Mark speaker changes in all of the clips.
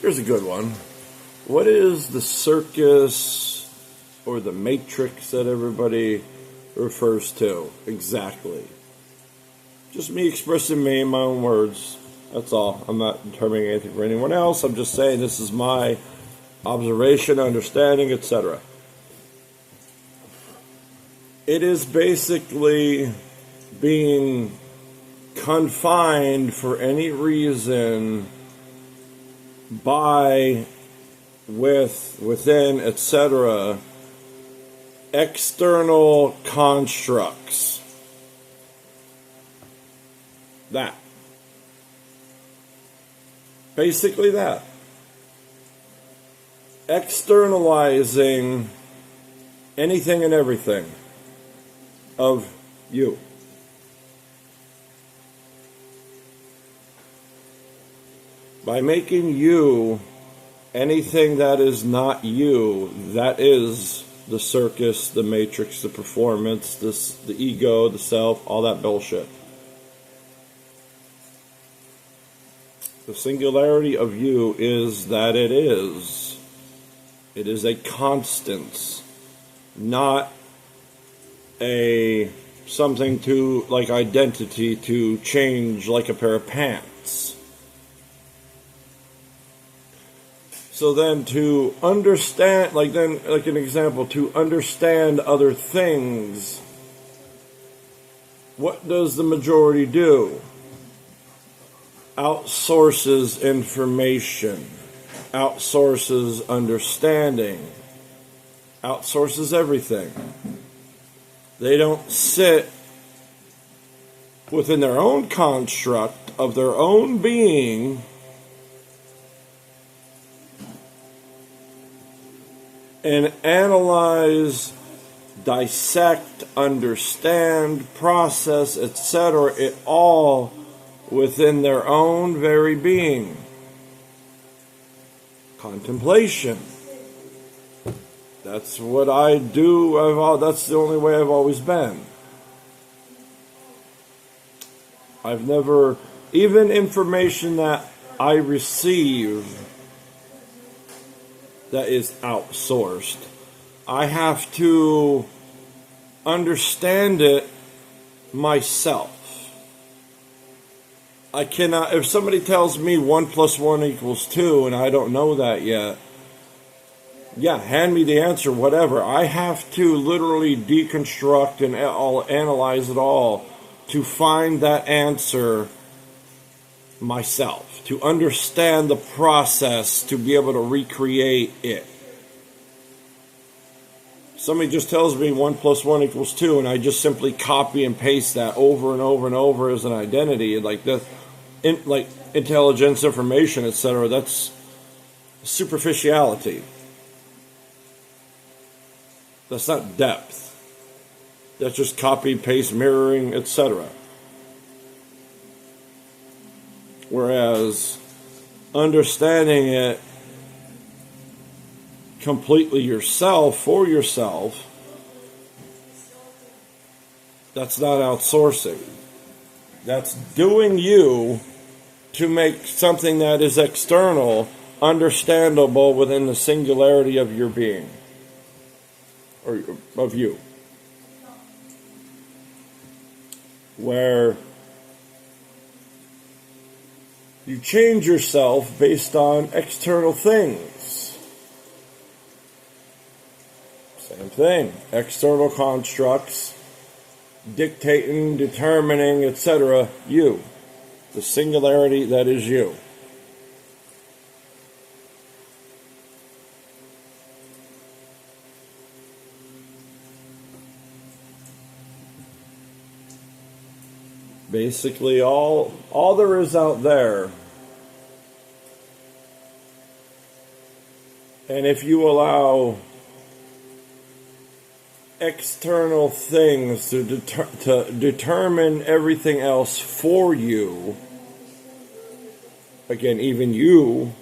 Speaker 1: Here's a good one. What is the circus or the matrix that everybody refers to exactly? Just me expressing me in my own words. That's all. I'm not determining anything for anyone else. I'm just saying this is my observation, understanding, etc. It is basically being confined for any reason by, within, etc., external constructs. That. Basically that. Externalizing anything and everything of you. By making you anything that is not you, that is the circus, the matrix, the performance, the ego, the self, all that bullshit. The singularity of you is that it is. It is a constant, not a something to, like identity, to change like a pair of pants. So then to understand, like an example, to understand other things, what does the majority do? Outsources information, outsources understanding, outsources everything. They don't sit within their own construct of their own being and analyze, dissect, understand, process, etc., it all within their own very being. Contemplation. That's what I do. That's the only way I've always been. I've never, even information that I receive that is outsourced, I have to understand it myself. I cannot, if somebody tells me 1 + 1 = 2 and I don't know that yet, yeah, hand me the answer, whatever. I have to literally deconstruct and analyze it all to find that answer myself, to understand the process, to be able to recreate it. Somebody just tells me 1 + 1 = 2 and I just simply copy and paste that over and over and over as an identity, like that, like intelligence, information, etc. That's superficiality. That's not depth. That's just copy, paste, mirroring, etc. Whereas understanding it completely yourself, for yourself, that's not outsourcing. That's doing you to make something that is external understandable within the singularity of your being. Or of you. Where you change yourself based on external things. Same thing. External constructs, dictating, determining, etc. You. The singularity that is you. Basically, all there is out there. And if you allow external things to determine everything else for you, again, even you,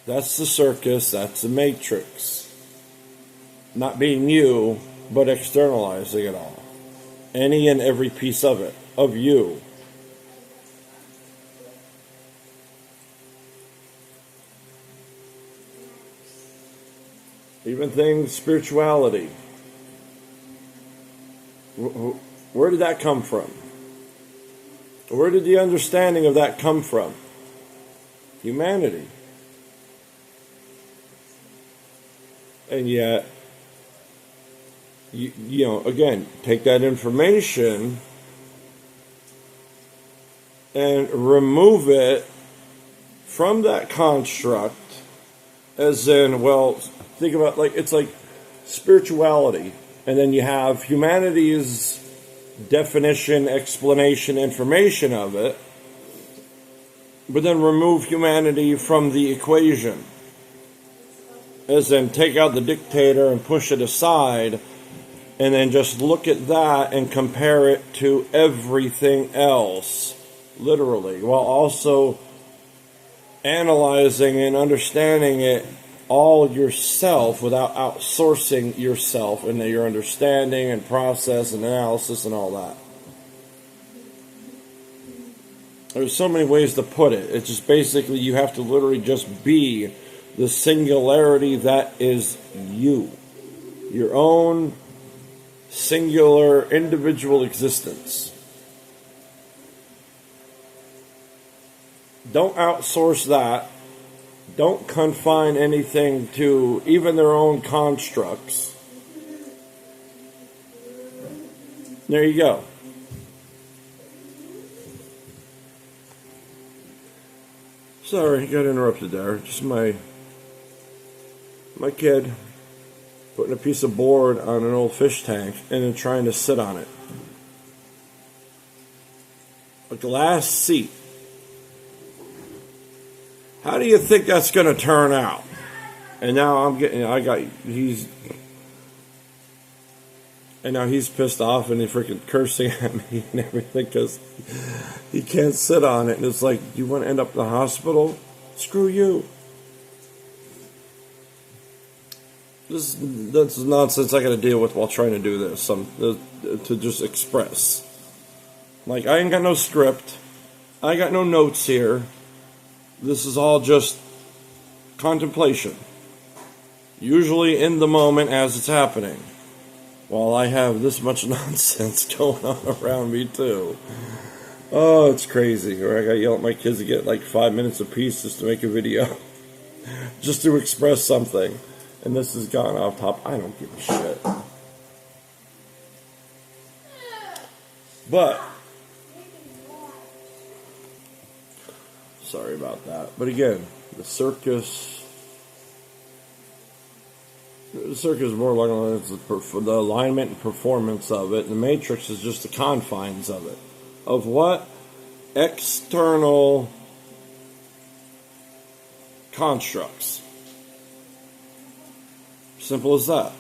Speaker 1: that's the circus, that's the matrix. Not being you, but externalizing it all. Any and every piece of it, of you. even things, spirituality. Where did that come from? Where did the understanding of that come from? Humanity. And yet, you know, again, take that information and remove it from that construct, as in, well, think about, like, it's like spirituality, and then you have humanity's definition, explanation, information of it, but then remove humanity from the equation, as in take out the dictator and push it aside, and then just look at that and compare it to everything else, literally, while also analyzing and understanding it all yourself without outsourcing yourself and your understanding and process and analysis and all that. There's so many ways to put it. It's just basically you have to literally just be the singularity that is you. Your own singular individual existence. Don't outsource that. Don't confine anything to even their own constructs. There you go. Sorry, got interrupted there. Just my kid putting a piece of board on an old fish tank and then trying to sit on it. A glass seat. How do you think that's going to turn out? And now he's pissed off and he's freaking cursing at me and everything because he can't sit on it. And it's like, you want to end up in the hospital? Screw you. That's nonsense I got to deal with while trying to do this. To just express. Like, I ain't got no script. I got no notes here. This is all just contemplation. Usually in the moment as it's happening. While I have this much nonsense going on around me too. Oh, it's crazy. Or I gotta yell at my kids to get like 5 minutes apiece just to make a video. Just to express something. And this has gone off top. I don't give a shit. But sorry about that. But again, the circus is more like the alignment and performance of it. The matrix is just the confines of it. Of what? External constructs. Simple as that.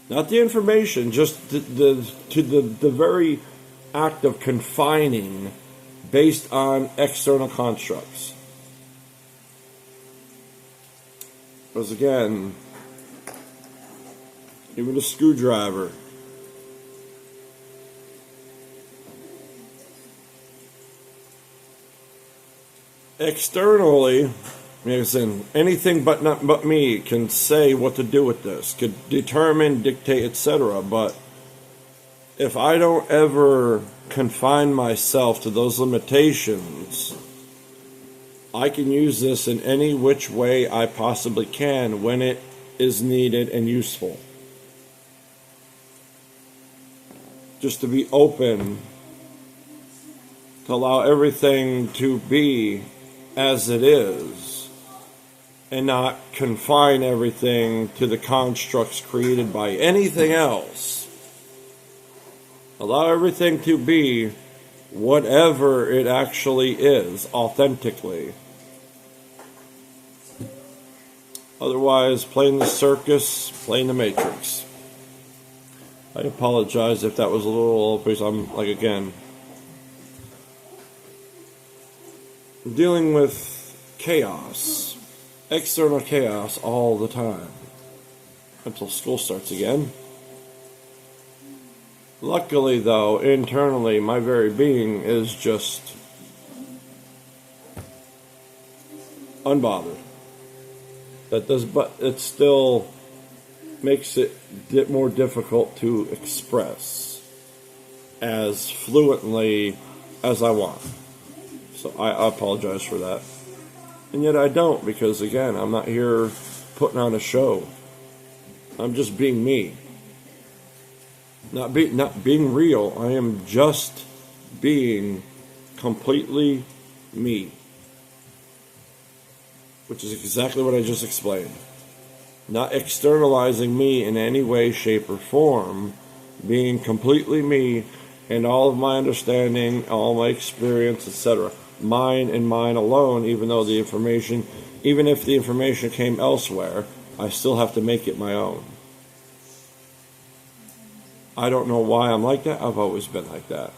Speaker 1: Not the information, just the very act of confining based on external constructs. Because again, even a screwdriver. Externally, anything but me can say what to do with this, could determine, dictate, etc. But if I don't ever confine myself to those limitations, I can use this in any which way I possibly can when it is needed and useful. Just to be open, to allow everything to be as it is, and not confine everything to the constructs created by anything else. Allow everything to be whatever it actually is, authentically. Otherwise, playing the circus, playing the matrix. I apologize if that was a little, because I'm, like, again, dealing with chaos, external chaos all the time, until school starts again. Luckily, though, internally, my very being is just unbothered. That does, but it still makes it more difficult to express as fluently as I want. So I apologize for that. And yet I don't, because again, I'm not here putting on a show. I'm just being me. Not being real. I am just being completely me. Which is exactly what I just explained. Not externalizing me in any way, shape, or form. Being completely me and all of my understanding, all my experience, etc. Mine and mine alone, even if the information came elsewhere, I still have to make it my own. I don't know why I'm like that. I've always been like that.